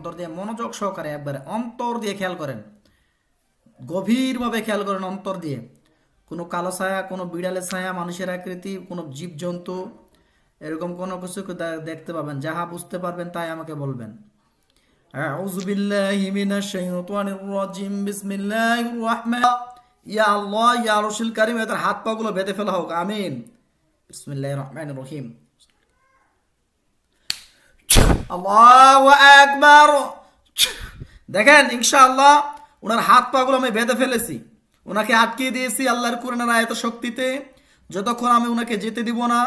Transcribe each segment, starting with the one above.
অন্তর দিয়ে মনোযোগ সহকারে একবারে অন্তর দিয়ে খেয়াল করেন, গভীরভাবে খেয়াল করেন অন্তর দিয়ে। কোনো কালো ছায়া, কোনো বিড়ালের ছায়া, মানুষের আকৃতি, কোনো জীবজন্তু, এরকম কোনো কিছু দেখতে পাবেন, যাহা বুঝতে পারবেন তাই আমাকে বলবেন। আউযু বিল্লাহি মিনাশ শাইতানির রাজিম, বিসমিল্লাহির রহমান। ইয়া আল্লাহ, ইয়া আরশিল কারীম, এদের হাত পাগুলো বেঁধে ফেলা হোক, আমিন। বিসমিল্লাহির রহমানির রহিম। আল্লাহু আকবার। দেখেন ইনশাআল্লাহ ওনার হাত পাগুলো আমি বেঁধে ফেলেছি, ওনাকে আটকে দিয়েছি আল্লাহর কোরআনের আয়াতের শক্তিতে। যতক্ষণ আমি ওনাকে যেতে দিব না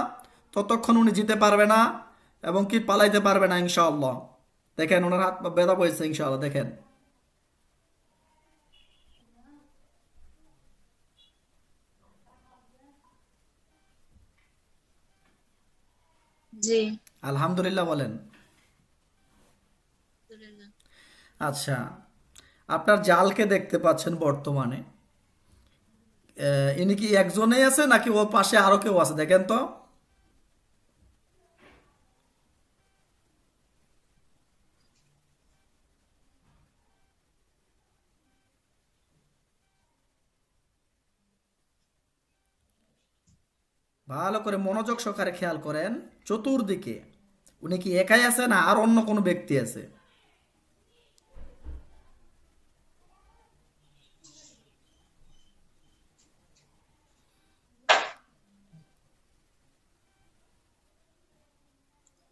ততক্ষণ উনি যেতে পারবে না এবং কি পালাইতে পারবে না ইনশাআল্লাহ। দেখেন ওনার হাত পা বেঁধা পড়েছে ইনশাআল্লাহ, দেখেন। জি। আলহামদুলিল্লাহ বলেন। আলহামদুলিল্লাহ। আচ্ছা, আপনার জালকে দেখতে পাচ্ছেন বর্তমানে, ইনি কি একজনেই আছে নাকি ও পাশে আরো কেউ আছে? দেখেন তো। ভালো করে মনোযোগ সহকারে খেয়াল করেন চতুর্দিকে। উনি কি একাই আছে না আর অন্য কোনো ব্যক্তি আছে?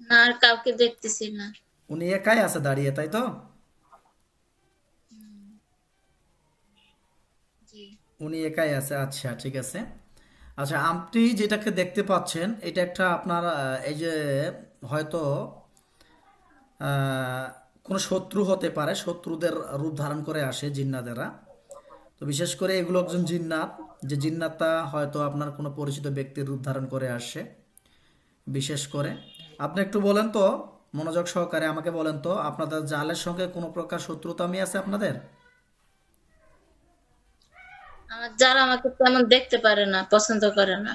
না, আর কাউকে দেখতেছি না। উনি একাই আছে দাঁড়িয়ে, তাই তো? জি। উনি একাই আছে, আচ্ছা ঠিক আছে। আচ্ছা, আপনি যেটাকে দেখতে পাচ্ছেন এটা একটা আপনার এই যে হয়তো আহ, কোনো শত্রু হতে পারে, শত্রুদের রূপ ধারণ করে আসে জিন্নাতেরা। তো বিশেষ করে এগুলো একজন জিন্নাত, যে জিন্নাতটা হয়তো আপনার কোনো পরিচিত ব্যক্তির রূপ ধারণ করে আসে বিশেষ করে। আপনি একটু বলেন তো, মনোযোগ সহকারে আমাকে বলেন তো, আপনাদের জালের সঙ্গে কোনো প্রকার শত্রুতা আমি আছে আপনাদের? আমার যারা আমাকে তেমন দেখতে পারে না, পছন্দ করে না।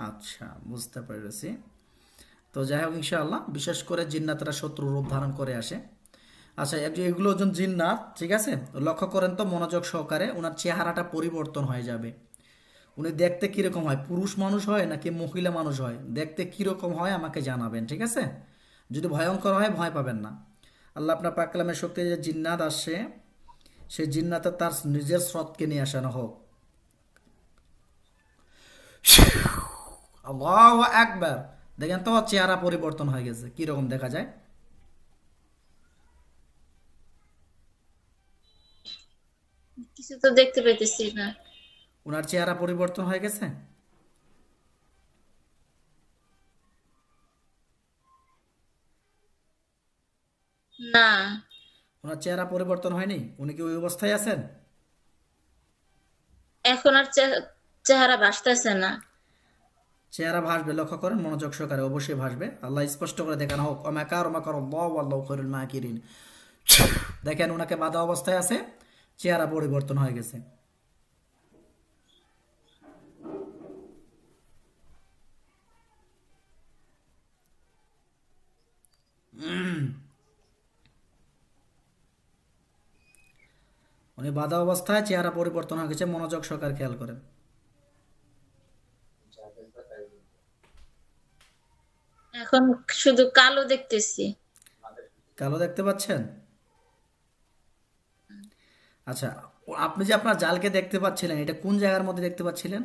আচ্ছা, বুঝতে পেরেছি। তো যাই হোক ইনশাআল্লাহ, বিশেষ করে জিন্নাতরা শত্রু রূপ ধারণ করে আসে। আচ্ছা, এগুলো একজন জিন্নাত, ঠিক আছে? লক্ষ্য করেন তো মনোযোগ সহকারে, ওনার চেহারাটা পরিবর্তন হয়ে যাবে। উনি দেখতে কিরকম হয়, পুরুষ মানুষ হয় নাকি মহিলা মানুষ হয়, দেখতে কিরকম হয় আমাকে জানাবেন, ঠিক আছে? যদি ভয়ঙ্কর হয় ভয় পাবেন না। আল্লাহ আপনার পাক কালামের শক্তি, যে জিন্নাত আসে সেই জিন্নাতে তার নিজের স্রোতকে নিয়ে আসানো হোক। আল্লাহু আকবার। দেখেন তো চেহারা পরিবর্তন হয়ে গেছে, কিরকম দেখা যায়? কিছু তো দেখতে পেতেছি না। ওনার চেহারা পরিবর্তন হয়ে গেছে? না, ওনার চেহারা পরিবর্তন হয়নি? উনি কি ওই অবস্থায় আছেন? এখন আর চেহারা ভাসতেছে না। চেহারা ভাসবে, লক্ষ্য করেন মনোযোগ সহকারে, অবশ্যই ভাসবে। আল্লাহ স্পষ্ট করে দেখানো হোক, অমাকার অমাকার আল্লাহ আল্লাহ খৈরুল মাকিরিন। দেখেন ওনাকে বাধা অবস্থায় আছে, চেহারা পরিবর্তন হয়ে গেছে। উনি বাধা অবস্থায়, চেহারা পরিবর্তন হয়ে গেছে, মনোযোগ সহকারে খেয়াল করেন। এখন শুধু কালো দেখতেছি। কালো দেখতে পাচ্ছেন? আচ্ছা, আপনি যে আপনার জালকে দেখতে পাচ্ছিলেন, এটা কোন জায়গার মধ্যে দেখতে পাচ্ছিলেন?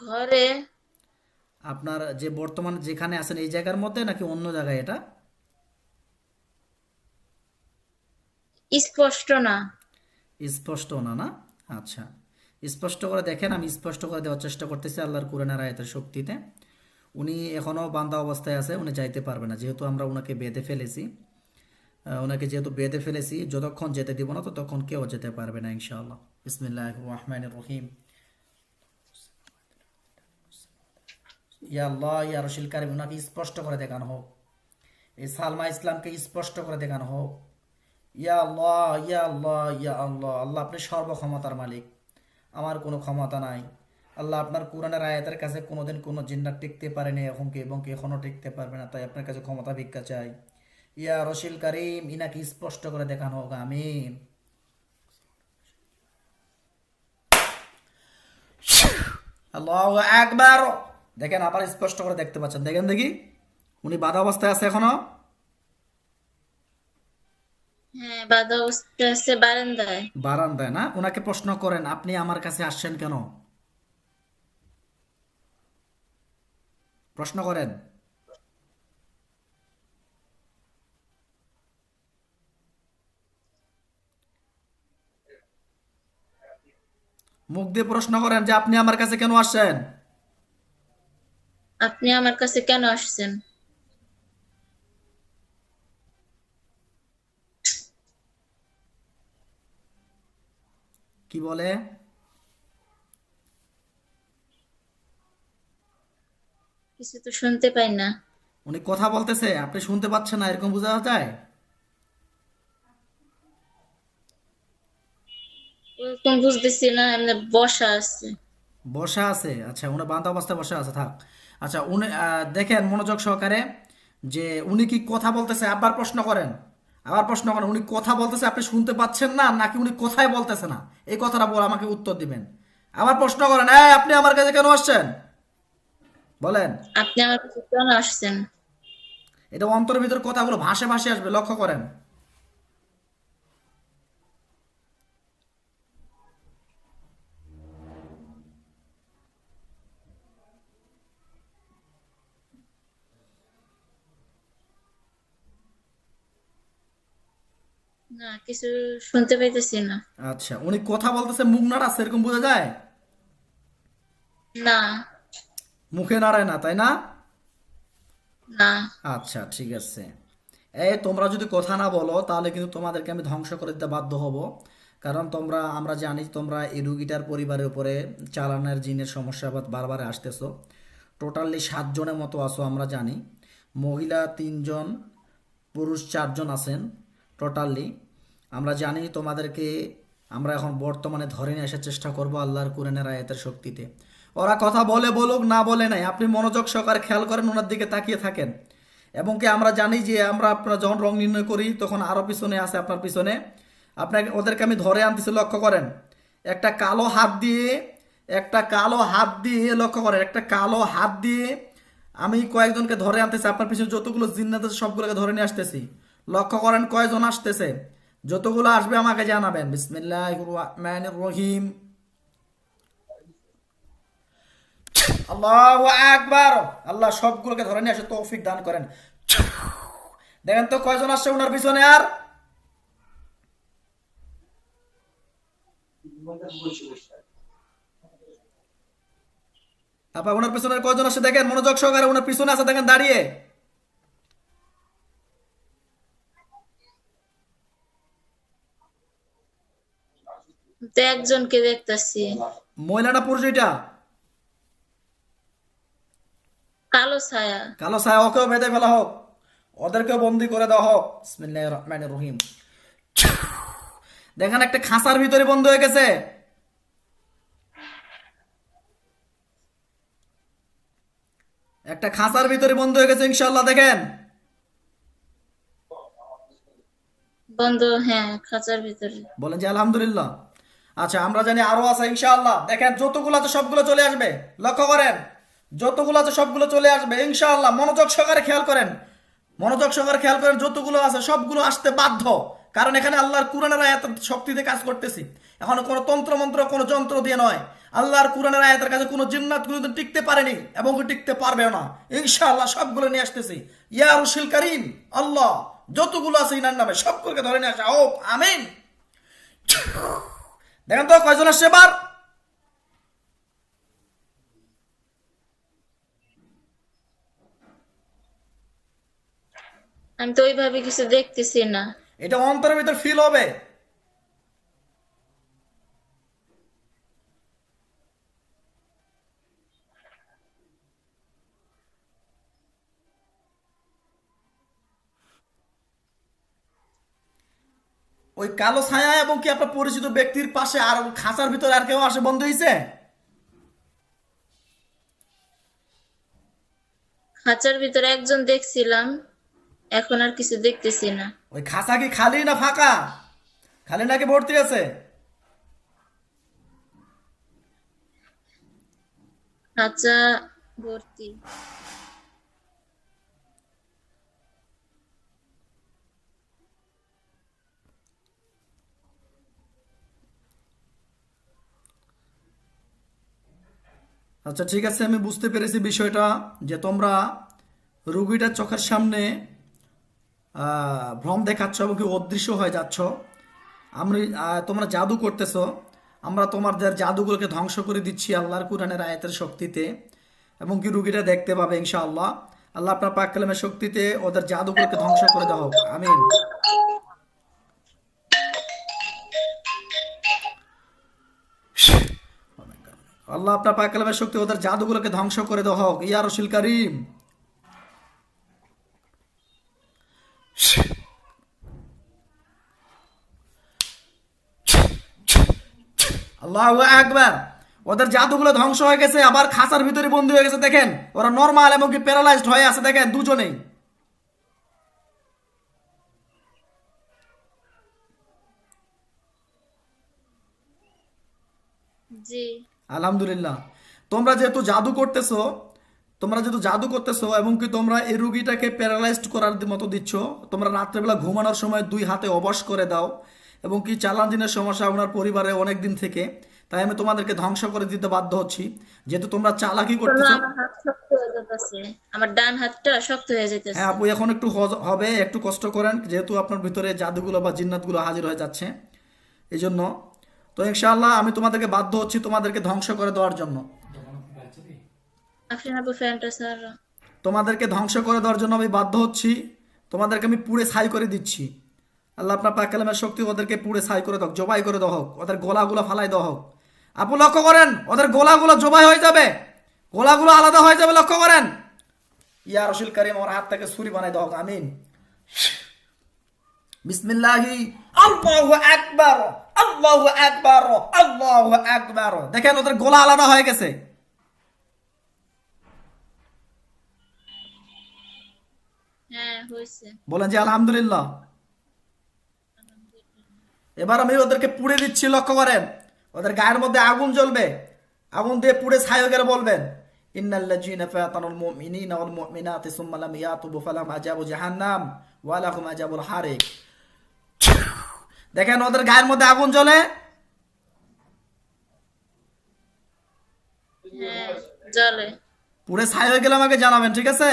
ঘরে। আপনার যে বর্তমান যেখানে আছেন এই জায়গার মধ্যে নাকি অন্য জায়গায় এটা? স্পষ্ট না। স্পষ্ট না, না? আচ্ছা, স্পষ্ট করে দেখেন, আমি স্পষ্ট করে দেওয়ার চেষ্টা করতেছি আল্লাহর কোরআনের আয়াতের শক্তিতে। উনি এখনও বান্দা অবস্থায় আছে, উনি যাইতে পারবে না, যেহেতু আমরা ওনাকে বেঁধে ফেলেছি। ওনাকে যেহেতু বেঁধে ফেলেছি, যতক্ষণ যেতে দিব না ততক্ষণ কেউ যেতে পারবে না ইনশাআল্লাহ। বিসমিল্লাহির রহমানির রহিম। ইয়া আল্লাহ, ইয়া রশিল কারিম, ওনাকে স্পষ্ট করে দেখানো হোক। এই সালমা ইসলামকে স্পষ্ট করে দেখানো হোক। ইয়া আল্লাহ, ইয়া আল্লাহ, ইয়া আল্লাহ। আল্লাহ আপনি সর্বক্ষমতার মালিক, আমার কোনো ক্ষমতা নাই। আল্লাহ আপনার কোরআনের আয়াতের কাছে কোনোদিন কোনো জিন্নাত টিকতে পারেনি এখন কি এবং কি এখনো টিকতে পারবে না, তাই আপনার কাছে ক্ষমতা ভিক্ষা চাই। ইয়া রশিল কারিম, ইনাকে স্পষ্ট করে দেখানো হোক, আমিন। আল্লাহু আকবার। দেখেন আবার স্পষ্ট করে দেখতে পাচ্ছেন, দেখেন দেখি উনি বাধা অবস্থায় আছে এখনো। হ্যাঁ, বাধা অবস্থা আছে বারান্দায়। বারান্দায় না? ওনাকে প্রশ্ন করেন আপনি আমার কাছে আসছেন কেন, প্রশ্ন করেন। মুখ দিয়ে প্রশ্ন করেন যে আপনি আমার কাছে কেন আসছেন। আপনি আমার কাছে কেন আসছেন? কি বলে? কিছু তো শুনতে পাই না। উনি কথা বলতেছে আপনি শুনতে পাচ্ছেন না, এরকম বোঝা যায়? ওরকম বুঝতেছি না, এমনি বসা আছে। বসা আছে? আচ্ছা, উনি বান্ধা অবস্থায় বসা আছে, থাক। আচ্ছা উনি দেখেন মনোযোগ সহকারে যে উনি কি কথা বলতেছে, আবার প্রশ্ন করেন। আবার প্রশ্ন করেন উনি কথা বলতেছে আপনি শুনতে পাচ্ছেন না, নাকি উনি কথাই বলতেছে না, এই কথাটা বলে আমাকে উত্তর দিবেন। আবার প্রশ্ন করেন, এই আপনি আমার কাছে কেন আসছেন, বলেন। আপনি আমার কাছে কেন আসছেন? এটা অন্তরের ভিতর কথাগুলো ভাসে ভাসে আসবে, লক্ষ্য করেন। না, কিছু শুনতে পাইতেছি না। আচ্ছা উনি কথা বলতেছে মুখ নাড়াচ্ছে, এরকম বোঝা যায়? না। মুখে নাড়ায় না, তাই না? না। আচ্ছা ঠিক আছে। এই তোমরা যদি কথা না বলো তাহলে কিন্তু তোমাদেরকে আমি ধ্বংস করে দিতে বাধ্য হব। কারণ তোমরা, আমরা জানি তোমরা এই রুগীটার পরিবারের উপরে চালানের জিনের সমস্যা বারবার আসতেছো। টোটালি 7 জনের মতো আছো আমরা জানি। মহিলা 3 জন, পুরুষ 4 জন আছেন টোটালি। আমরা জানি তোমাদেরকে আমরা এখন বর্তমানে ধরে নিয়ে আসার চেষ্টা করব আল্লাহর কোরআনের আয়াতের শক্তিতে। ওরা কথা বলে বলুক না বলে নাই, আপনি মনোযোগ সহকারে খেয়াল করেন, ওনার দিকে তাকিয়ে থাকেন। এবং কি আমরা জানি যে আমরা আপনারা যখন রং নির্ণয় করি তখন আরও পিছনে আছে আপনার পিছনে। আপনাকে ওদেরকে আমি ধরে আনতেছি, লক্ষ্য করেন। একটা কালো হাত দিয়ে, একটা কালো হাত দিয়ে, লক্ষ্য করেন, একটা কালো হাত দিয়ে আমি কয়েকজনকে ধরে আনতেছি, আপনার পিছনে যতগুলো জিন্নাত আছে সবগুলোকে ধরে নিয়ে আসতেছি। লক্ষ্য করেন কয়জন আসতেছে, যতগুলো আসবে আমাকে জানাবেন। বিসমিল্লাহির রহমানির রহিম। আল্লাহু আকবার। আল্লাহ সবগুলোকে ধরে নিয়ে আসে তৌফিক দান করেন। দেখেন তো কয়জন আসছে ওনার পিছনে। আর আপা ওনার পিছনে কয়জন আসছে দেখেন, মনোযোগ সহকারে ওনার পিছনে আছে দেখেন দাঁড়িয়ে। তো একজনকে দেখতাছি। মহিলা না পুরুষ এটা? কালো ছায়া। কালো ছায়া, ওকেও বেঁধে ফেলা হোক, ওদেরকেও বন্দি করে দেওয়া হোক। বিসমিল্লাহির রহমানির রহিম। দেখেন একটা খাঁচার ভিতরে বন্ধ হয়ে গেছে। একটা খাঁচার ভিতরে বন্ধ হয়ে গেছে ইনশাআল্লাহ, দেখেন। বন্ধ, হ্যাঁ, খাঁচার ভিতরে। বলেন যে আলহামদুলিল্লাহ। আচ্ছা আমরা জানি আরো আছে ইনশাআল্লাহ, দেখেন যতগুলো আছে সবগুলো চলে আসবে, লক্ষ্য করেন। যতগুলো আছে সবগুলো চলে আসবে ইনশাআল্লাহ, মনোযোগ সহকারে খেয়াল করেন। মনোযোগ সহকারে খেয়াল করেন, যতগুলো আছে সবগুলো আসতে বাধ্য। কারণ এখানে আল্লাহর কোরআনের আয়াত শক্তিতে কাজ করতেছি। এখন কোনো তন্ত্র মন্ত্র, কোনো যন্ত্র দিয়ে নয়। আল্লাহর কোরআনের আয়াতের কাছে কোনো জিন্নাত কোনোদিন টিকতে পারেনি এবং টিকতে পারবেও না। ইনশাআল্লাহ সবগুলো নিয়ে আসতেছি। ইয়া রশিল কারীম, আল্লাহ যতগুলো আছে ইনার নামে সবগুলোকে ধরে নিয়ে আসা হোক, আমিন। দেখেন তো কয়জন আসছে এবার। আমি তো ওইভাবে কিছু দেখতেছি না। এটা অন্তরের ভিতর ফিল হবে। ওই কালো ছায়া এবং কি আপনার পরিচিত ব্যক্তির পাশে আর খাঁচার ভিতরে আর কেউ আসে বন্ধ হয়েছে? খাঁচার ভিতরে একজন দেখছিলাম, এখন আর কিছু দেখতেছি না। ওই খাঁচা কি খালি না ফাঁকা? খালি নাকি ভর্তি আছে? খাঁচা ভর্তি। আচ্ছা ঠিক আছে, আমি বুঝতে পেরেছি বিষয়টা, যে তোমরা রুগীটার চোখের সামনে ভ্রম দেখাচ্ছ এবং কি অদৃশ্য হয়ে যাচ্ছ। আমরা তোমরা জাদু করতেছো। আমরা তোমাদের জাদুগুলোকে ধ্বংস করে দিচ্ছি আল্লাহর কুরআনের আয়াতের শক্তিতে, এবং কি রুগীটা দেখতে পাবে ইনশাআল্লাহ। আল্লাহ আপনার পাক কালামের শক্তিতে ওদের জাদুগুলোকে ধ্বংস করে দেওয়া হোক, আমিন। আল্লাহ আপনার পাক কালামের শক্তি ওদের জাদুগুলোকে ধ্বংস করে দেওয়া হোক, ইয়া রসুল করিম। আল্লাহু আকবার। ওদের জাদুগুলো ধ্বংস হয়ে গেছে, আবার খাঁচার ভিতরে বন্দী হয়ে গেছে। দেখেন ওরা নরমাল এবং কি প্যারালাইজড হয়ে আছে, দেখেন দুজনেই। জি। আলহামদুলিল্লাহ। তোমরা যেহেতু জাদু করতেছো এবং কি তোমরা এই রুগীটাকে প্যারালাইজড করার মতো দিচ্ছ, তোমরা রাত্রেবেলা ঘুমানোর সময় দুই হাতে অবশ করে দাও, এবং কি চালান সমস্যা ওনার পরিবারে অনেক দিন থেকে, তাই আমি তোমাদেরকে ধ্বংস করে দিতে বাধ্য হচ্ছি, যেহেতু তোমরা চালাকি শোনো, করতেছো। আমার হাত শক্ত হয়ে যেতেছে, আমার ডান হাতটা শক্ত হয়ে হ্যাঁ যেতেছে। আপু, এখন একটু হবে, একটু কষ্ট করেন, যেহেতু আপনার ভিতরে জাদুগুলো বা জিন্নাতগুলো হাজির হয়ে যাচ্ছে এই জন্য। তো ইনশাআল্লাহ আমি তোমাদেরকে বাধ্য হচ্ছি তোমাদেরকে ধ্বংস করে দেওয়ার জন্য। আফরিন আপু ফ্যানটা স্যার। তোমাদেরকে ধ্বংস করে দেওয়ার জন্য আমি বাধ্য হচ্ছি। তোমাদেরকে আমি পুড়ে ছাই করে দিচ্ছি। আল্লাহ আপনার পাক কালামের শক্তি ওদেরকে পুড়ে ছাই করে দাও, জবাই করে দেওয়া হোক, ওদের গোলাগুলো ফালাই দেওয়া হোক। আপু লক্ষ্য করেন, ওদের গোলাগুলো জবাই হয়ে যাবে, গোলাগুলো আলাদা হয়ে যাবে, লক্ষ্য করেন। ইয়া রসুল করিম, আমার হাত থেকে ছুরি বানাই দেওয়া হোক, আমিন। বিসমিল্লাহি, আল্লাহু আকবার, আল্লাহু আকবার, আল্লাহু আকবার। দেখেন ওদের গোলা আলাদা হয়ে গেছে। হ্যাঁ হয়েছে। বলেন যে আলহামদুলিল্লাহ। এবার আমি ওদেরকে পুড়ে দিচ্ছি, লক্ষ্য করেন। ওদের গায়ের মধ্যে আগুন জ্বলবে, আগুন দিয়ে পুড়ে ছাই হয়ে গেলে বলবেন, ইন্নাল্লাযীনা ফাতানুল মুমিনিনা ওয়াল মুমিনাতি সুম্মা লাম ইয়াতুবু ফালাহুম আযাবু জাহান্নাম ওয়া লাহুম আযাবুল হারিক। দেখেন ওদের গায়ের মধ্যে আগুন জ্বলে। হ্যাঁ জলে। পুড়ে ছাই হয়ে গেলে আমাকে জানাবেন, ঠিক আছে?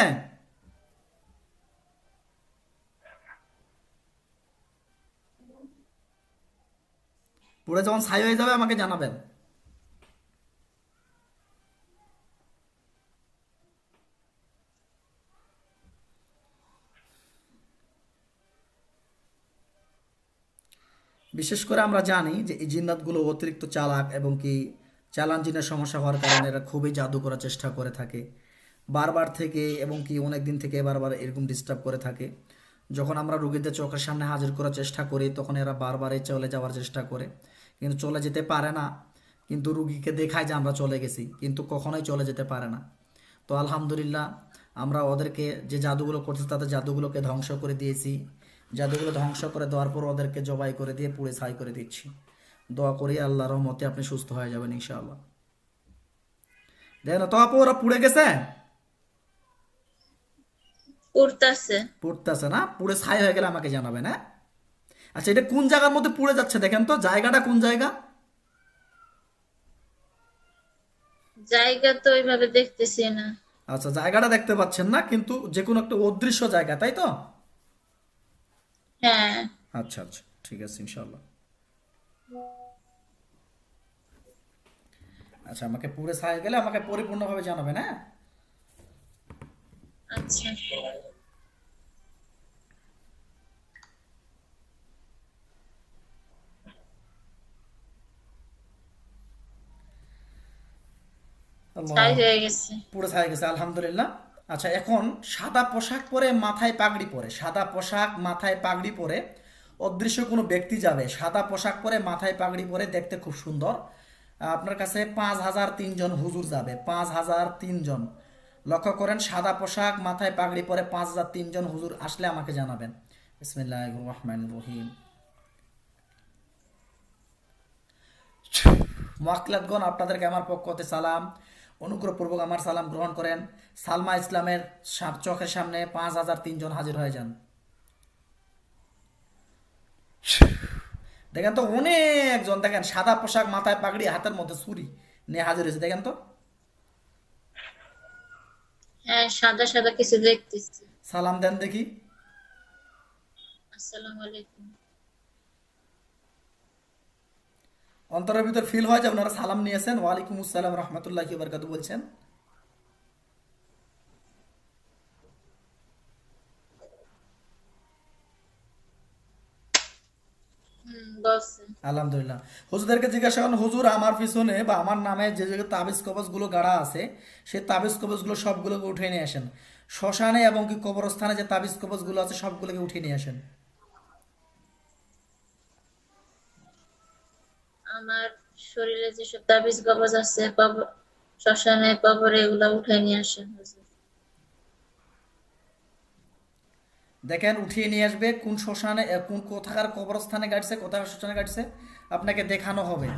পুড়ে যখন ছাই হয়ে যাবে আমাকে জানাবেন। বিশেষ করে আমরা জানি যে এই জিন্নাতগুলো অতিরিক্ত চালাক, এবং কি চালান জিনের সমস্যা হওয়ার কারণে এরা খুবই জাদু করার চেষ্টা করে থাকে বারবার থেকে, এবং কি অনেক দিন থেকে বারবার এরকম ডিস্টার্ব করে থাকে। যখন আমরা রুগীদের চোখের সামনে হাজির করার চেষ্টা করি তখন এরা বারবারই চলে যাওয়ার চেষ্টা করে, কিন্তু চলে যেতে পারে না। কিন্তু রুগীকে দেখায় যে আমরা চলে গেছি, কিন্তু কখনোই চলে যেতে পারে না। তো আলহামদুলিল্লাহ, আমরা ওদেরকে যে জাদুগুলো করছে তাদের জাদুগুলোকে ধ্বংস করে দিয়েছি। জাদুগুলো ধ্বংস করে দেওয়ার পর ওদেরকে জবাই করে দিয়ে পুড়ে ছাই করে দিচ্ছি। দোয়া করি আল্লাহর রহমতে আপনি সুস্থ হয়ে যাবেন ইনশাআল্লাহ। দেখেন তো আপু, ওরা পুড়ে গেছে, উড়তাছে। পুড়তেছে না? পুড়ে ছাই হয়ে গেলে আমাকে জানাবেন, হ্যাঁ? আচ্ছা, এটা কোন জায়গার মধ্যে পুড়ে যাচ্ছে দেখেন তো, জায়গাটা কোন জায়গা? জায়গা তো ওইভাবে দেখতেছি না। আচ্ছা, জায়গাটা দেখতে পাচ্ছেন না, কিন্তু যে কোনো একটা অদৃশ্য জায়গা, তাই তো? হ্যাঁ। আচ্ছা আচ্ছা, ঠিক আছে ইনশাআল্লাহ। আচ্ছা, আমাকে পুড়ে ছাই হয়ে গেলে আমাকে পরিপূর্ণভাবে জানাবেন, হ্যাঁ? আচ্ছা। আল্লাহ, ছাই হয়ে গেছে। পুরো ছাই গেছে, আলহামদুলিল্লাহ। আচ্ছা, এখন সাদা পোশাক পরে মাথায় পাগড়ি পরে, সাদা পোশাক মাথায় পাগড়ি পরে অদৃশ্য কোনো ব্যক্তি যাবে, সাদা পোশাক পরে মাথায় পাগড়ি পরে, দেখতে খুব সুন্দর। আপনার কাছে 5,003 জন হুজুর যাবে, 5,003 জন। লক্ষ্য করেন, সাদা পোশাক, মাথায় পাগড়ি পরে 5003 জন হুজুর আসলে আমাকে জানাবেন। বিসমিল্লাহির রহমানির রহিম। মুআক্কিলাতগণ, আপনাদেরকে আমার পক্ষ হতে সালাম। অনুগ্রহপূর্বক আমার সালাম গ্রহণ করেন। সালমা ইসলামের চোখের সামনে 5003 জন হাজির হয়ে যান। দেখেন তো অনেকজন, দেখেন সাদা পোশাক, মাথায় পাগড়ি, হাতের মধ্যে ছুরি নিয়ে হাজির হয়েছে, দেখেন তো। হ্যাঁ, সাদা সাদা কিছু দেখতেছি। সালাম দেন দেখি। আসসালামু আলাইকুম। অন্তরের ভিতর ফিল হয় যে ওনারা সালাম নিয়েছেন, ওয়ালাইকুম আসসালাম রহমতুল্লাহি ওয়া বারাকাতুহু বলছেন। বলছে। আলহামদুলিল্লাহ। হুজুরদেরকে জিজ্ঞাসা করেন, হুজুর আমার পিছনে বা আমার নামে যে যে তাবিজ কবজগুলো গাড়া আছে, সেই তাবিজ কবজগুলো সবগুলোকে উঠিয়ে নিয়ে আসেন। শ্মশানে এবং কি কবরস্থানে যে তাবিজ কবজগুলো আছে সবগুলোকে উঠিয়ে নিয়ে আসেন। আমার শরীরে যেসব তাবিজ কবজ আছে, শ্মশানে কবরে, এগুলা উঠাই নিয়ে আসেন হুজুর। দেখেন উঠিয়ে নিয়ে আসবে, কোন শ্মশানে কোন কোথাকার কবরস্থানে গাড়ছে, কোথাকার শ্মশানে গাড়ছে, আপনাকে দেখানো হবে।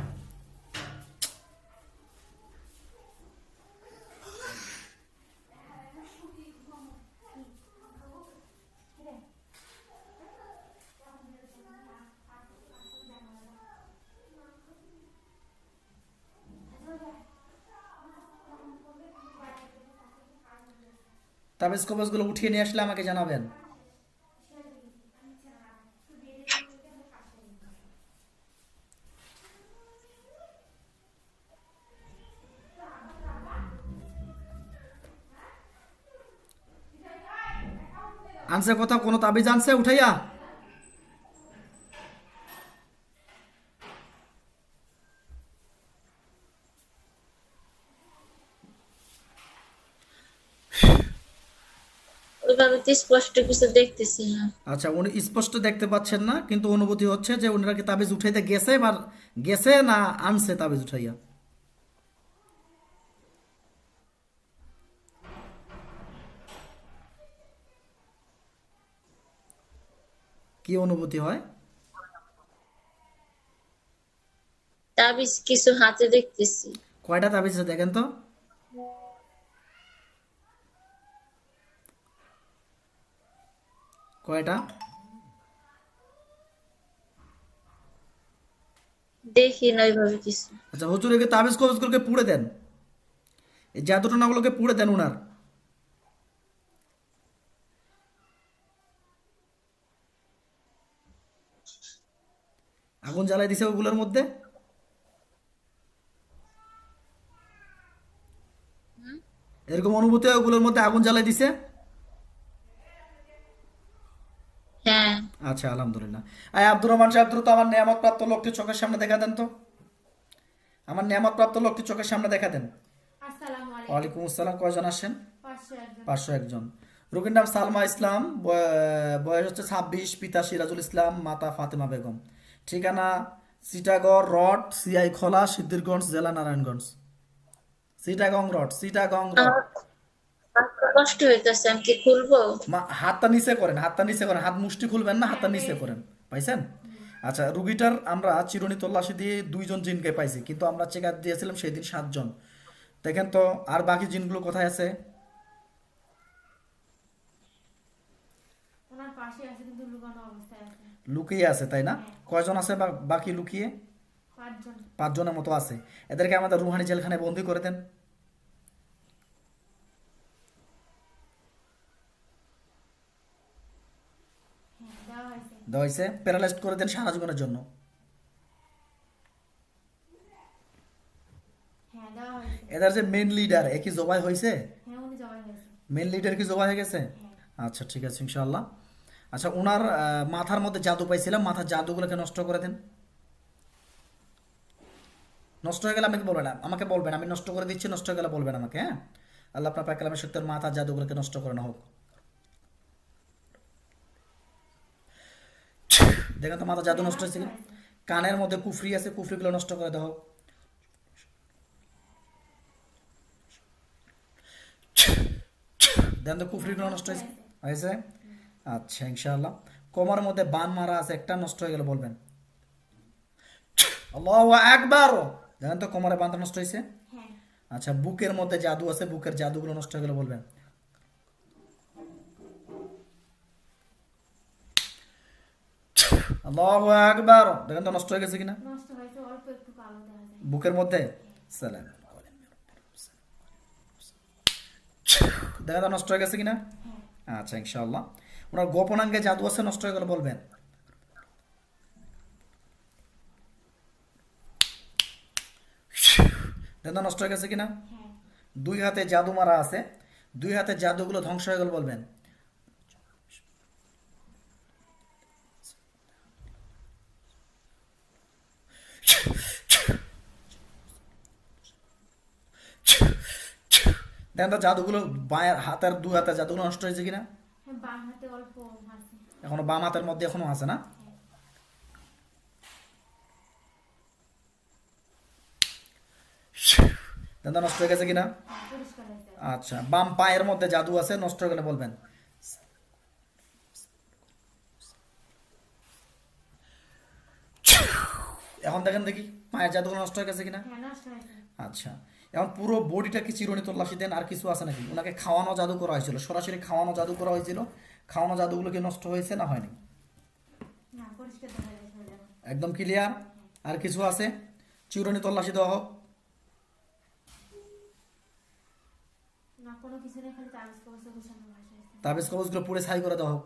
তাবিজ কবজগুলো উঠিয়ে নিয়ে আসলে আমাকে জানাবেন। আনছে কথা, কোনো তাবিজ আনছে উঠাইয়া? ওইভাবে তো স্পষ্ট কিছু দেখতেছি না। আচ্ছা, উনি স্পষ্ট দেখতে পাচ্ছেন না, কিন্তু অনুভূতি হচ্ছে যে উনারা কি তাবিজ উঠাইতে গেছে বা গেছে না আনছে তাবিজ উঠাইয়া। কি অনুভূতি হয়? তাবিজ কিছু হাতে দেখতেছি। কয়টা তাবিজ আছে দেখেন তো। কয়টা? দেখি না ওইভাবে কিছু। আচ্ছা, হুজুরকে তাবিজ কবজগুলোকে পুড়ে দেন, এই জাদুটনাগুলোকে পুড়ে দেন উনার। আগুন জ্বালাই দিছে ওগুলোর মধ্যে। এরকম অনুভূতি হয় ওগুলোর মধ্যে আগুন জ্বালাই দিছে। হ্যাঁ। আচ্ছা, আলহামদুলিল্লাহ। আব্দুর রহমান সাহেব, দ্রুত আমার নিয়ামত প্রাপ্ত লোকটি চোখের সামনে দেখা দেন তো। আমার নিয়ামত প্রাপ্ত লোকটি চোখের সামনে দেখা দেন। আসসালামু আলাইকুম। ওয়ালাইকুম আসসালাম। কয়জন আসেন? 501 জন। 501 জন। রোগীর নাম সালমা ইসলাম, বয়স হচ্ছে 26, পিতা সিরাজুল ইসলাম, মাতা ফাতেমা বেগম। ঠিকানা চিটাগড় রড, সিআই খোলা, সিদ্ধিরগঞ্জ জেলা, নারায়ণগঞ্জ। Chittagong rod, Chittagong rod. আমার হাতটা কষ্ট হইতেছে, আমি কি খুলবো? হাতটা নিচে করেন, হাতটা নিচে করেন, হাত মুষ্টি খুলবেন না, হাতটা নিচে করেন। পাইছেন? আচ্ছা, রুগীটার আমরা চিরুনি তল্লাশি দিয়ে 2 জন জিনকে পাইছি, কিন্তু আমরা চেক আপ দিয়েছিলাম সেই দিন 7 জন। দেখেন তো আর বাকি জিনগুলো কোথায় আছে? ওনার পাশে আছে কিন্তু লুকানো অবস্থায় আছে। লুকিয়ে আছে, তাই না? কয়জন আছে বাকি লুকিয়ে? 5 জন। 5 জনের মতো আছে। এদেরকে আমাদের রুহানি জেলখানায় বন্দি করে দেন। হ্যাঁ, দেওয়া হয়েছে। দেওয়া হয়েছে। প্যারালাইজড করে দেন সারা জীবনের জন্য। হ্যাঁ, দেওয়া হয়েছে। এদের যে মেন লিডার, এ কি জবাই হয়েছে? হ্যাঁ, উনি জবাই হয়েছে। মেন লিডার কি জবাই হয়ে গেছে? হ্যাঁ। আচ্ছা, ঠিক আছে ইনশাআল্লাহ। আচ্ছা, ওনার মাথার মধ্যে জাদু পাইছিলাম, মাথার জাদুগুলোকে নষ্ট করে দেন। নষ্ট হয়ে গেলে আমাকে বলবেন না, আমাকে বলবেন আমি নষ্ট করে দিচ্ছি, নষ্ট হয়ে গেলে বলবেন আমাকে, হ্যাঁ? আল্লাহ আপনার পাক কালামের সত্যের মাথার জাদুগুলোকে নষ্ট করে না হোক। দেখেন তো মাথা জাদু নষ্ট হয়েছে কিনা। কানের মধ্যে কুফরি আছে, কুফরিগুলো নষ্ট করে দেওয়া হোক। দেন তো কুফরিগুলো নষ্ট হয়েছে। আচ্ছা ইনশাআল্লাহ। কোমর মধ্যে বান মারা আছে, একটা নষ্ট হয়ে গেল বলবেন আল্লাহু আকবার। দেখেন তো কোমরে বানটা নষ্ট হয়েছে। হ্যাঁ আচ্ছা বুকের মধ্যে জাদু আছে, বুকের জাদুগুলো নষ্ট হয়ে গেল বলবেন আল্লাহু আকবার। দেখেন তো নষ্ট হয়ে গেছে কিনা নষ্ট হয়েছে, অল্প একটু কালো দেখা যায়। বুকের মধ্যে। সালাম। দেখেন তো নষ্ট হয়ে গেছে কিনা। হ্যাঁ আচ্ছা ইনশাআল্লাহ। ওনার গোপনাঙ্গে জাদু আছে, নষ্ট হয়ে গেল বলবেন দেখেন তো নষ্ট হয়ে গেছে কিনা। হ্যাঁ দুই হাতে জাদু মারা আছে, দুই হাতে জাদুগুলো ধ্বংস হয়ে গেল বলবেন দেখেন তো জাদুগুলো বাঁয়ের হাতের দুই হাতে জাদুগুলো নষ্ট হয়েছে কিনা। হ্যাঁ বাম হাতে অল্প আছে। এখনো বাম হাতের মধ্যে এখনো আছে না। হ্যাঁ দেখেন তো নষ্ট হয়ে গেছে কিনা। হ্যাঁ পরিষ্কার হয়েছে। আচ্ছা বাম পায়ের মধ্যে জাদু আছে, নষ্ট হয়ে গেলে বলবেন এখন দেখেন দেখি পায়ের জাদুগুলো নষ্ট হয়ে গেছে কিনা। হ্যাঁ নষ্ট হয়েছে। আচ্ছা এখন পুরো বডিটা কি চিরুনি তল্লাশি দেন, আর কিছু আছে নাকি। ওনাকে খাওয়ানো জাদু করা হয়েছিল, সরাসরি খাওয়ানো জাদু করা হয়েছিল, খাওয়ানো জাদুগুলো কি নষ্ট হয়েছে না হয়নি। না পরিষ্কার দেখা যায় শরীরে। একদম ক্লিয়ার। আর কিছু আছে, চিরুনি তল্লাশি দেওয়া হোক। না কোনো কিছু নেই, খালি তাবিজ কবজে গোছানো ভাষা আছে। তাবিজ কবজগুলো পুড়ে ছাই করে দেওয়া হোক।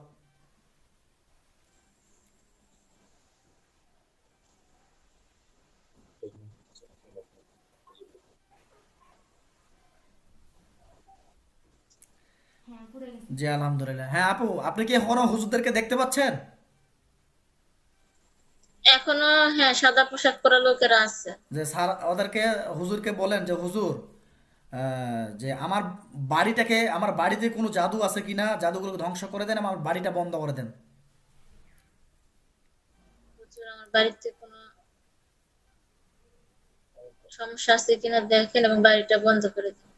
হ্যাঁ পুড়ে গেছে। জি আলহামদুলিল্লাহ। হ্যাঁ আপু, আপনি কি এখনো হুজুরদেরকে দেখতে পাচ্ছেন? এখনো হ্যাঁ সাদা পোশাক পরা লোকেরা আছে। যে স্যার ওদেরকে, হুজুরকে বলেন যে হুজুর যে আমার বাড়িটাকে, আমার বাড়িতে কোনো জাদু আছে কিনা, জাদুগুলোকে ধ্বংস করে দেন, আমার বাড়িটা বন্ধ করে দেন। হুজুর আমার বাড়িতে কোনো সমস্যা আছে কিনা দেখেন এবং বাড়িটা বন্ধ করে দিন।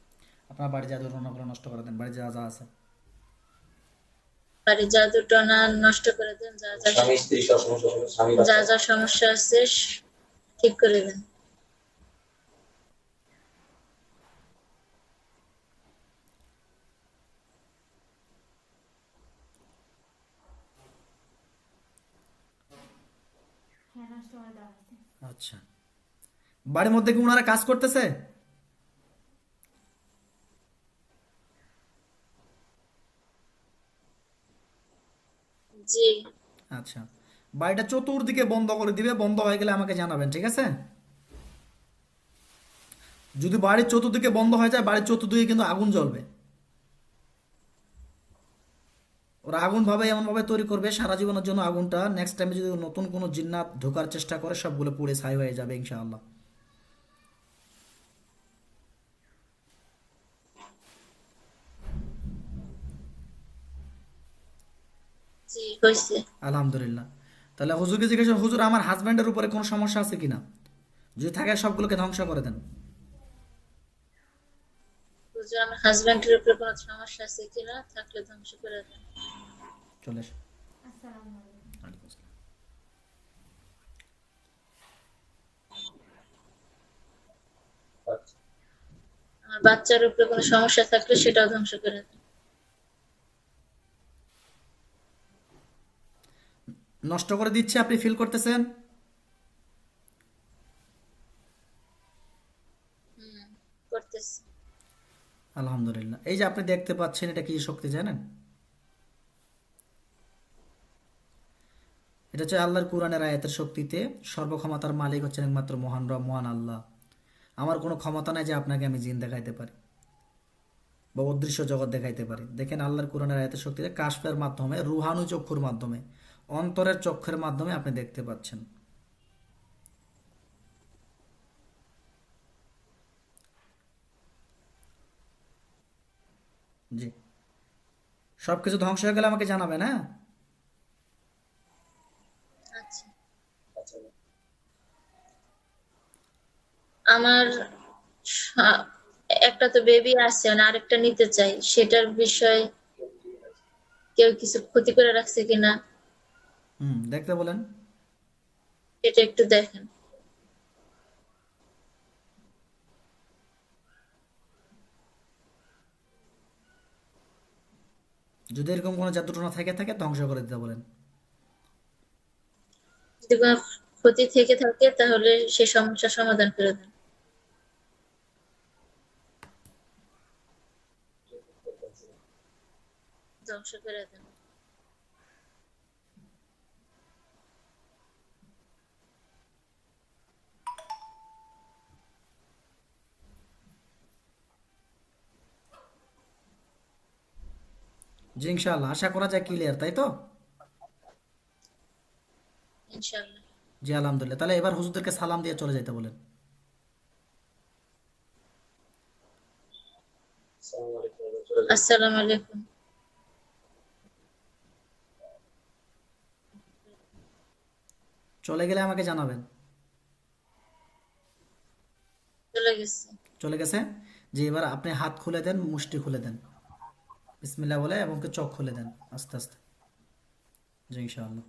আপনার বাড়ি জাদু রান্নাগুলো নষ্ট করে দেন, বাড়ি যা যা আছে। বাড়ির জাদু টনা নষ্ট করে দেন, যা যা স্বামী স্ত্রী সব সমস্যা হলো, স্বামী যা বাচ্চা যা সমস্যা আছে ঠিক করে দেন। হ্যাঁ নষ্ট করে দেওয়া হয়েছে। আচ্ছা বাড়ির মধ্যে কি ওনারা কাজ করতেছে? জি আচ্ছা বাড়িটা চতুর্দিকে বন্ধ করে দিবে, বন্ধ হয়ে গেলে আমাকে জানাবেন, ঠিক আছে। যদি বাড়ির চতুর্দিকে বন্ধ হয়ে যায়, বাড়ির চতুর্দিকে কিন্তু আগুন জ্বলবে। ওরা আগুন ভাবে এমন ভাবে তৈরি করবে সারা জীবনের জন্য, আগুনটা নেক্সট টাইমে যদি নতুন কোনো জিন্নাত ঢোকার চেষ্টা করে সবগুলো পুড়ে ছাই হয়ে যাবে ইনশাআল্লাহ। জি হয়েছে। আলহামদুলিল্লাহ। তাহলে হুজুরকে জিজ্ঞেস করুন, হুজুর আমার হাজব্যান্ডের উপরে কোনো সমস্যা আছে কিনা, যদি থাকে সবগুলোকে ধ্বংস করে দেন। হুজুর আমার হাজবেন্ডের উপরে কোনো সমস্যা আছে কিনা, থাকলে ধ্বংস করে দেন। চলে এসো। আসসালামু আলাইকুম। ওয়ালাইকুম আসসালাম। আচ্ছা। আমার বাচ্চার উপরে কোনো সমস্যা থাকলে সেটাও ধ্বংস করে দেন। নষ্ট করে দিচ্ছে, আপনি ফিল করতেছেন। করতেছি। আলহামদুলিল্লাহ। এই যে আপনি দেখতে পাচ্ছেন, এটা কি শক্তি জানেন? এটা হচ্ছে আল্লাহর কোরআনের আয়াতের শক্তিতে। সর্বক্ষমতার মালিক হচ্ছেন একমাত্র মহান রব, মহান আল্লাহ। আমার কোনো ক্ষমতা নাই যে আপনাকে আমি জিন দেখাইতে পারি বা অদৃশ্য জগৎ দেখাইতে পারি। দেখেন আল্লাহর কোরআনের আয়াতের শক্তিতে কাশফের মাধ্যমে, রুহানু চক্ষুর মাধ্যমে, অন্তরের চক্ষের মাধ্যমে আপনি দেখতে পাচ্ছেন। জি সব কিছু ধ্বংস হয়ে গেলে আমাকে জানাবেন, হ্যাঁ। আচ্ছা আচ্ছা। আমার একটা তো বেবি আছে, মানে আরেকটা নিতে চাই, সেটার বিষয় কেউ কিছু ক্ষতি করে রাখছে কিনা দেখতে বলেন। সেটা একটু দেখেন। যদি এরকম কোনো জাদুটনা থেকে থাকে ধ্বংস করে দিতে বলেন। যদি কোনো ক্ষতি থেকে থাকে তাহলে সে সমস্যার সমাধান করে দেন, ধ্বংস করে দেন। জি ইনশাআল্লাহ, আশা করা যায় ক্লিয়ার, তাই তো? ইনশাআল্লাহ। জি আলহামদুলিল্লাহ, তাহলে এবার হুজুরদেরকে সালাম দিয়ে চলে যেতে বলেন। আসসালামু আলাইকুম, চলে যান। আসসালামু আলাইকুম। চলে গেলে আমাকে জানাবেন। চলে গেছে। চলে গেছে? যে এবার আপনি হাত খুলে দেন, মুষ্টি খুলে দেন, বিসমিল্লাহ বলে, এবং চোখ খুলে দেন আস্তে আস্তে। জি ইনশাআল্লাহ।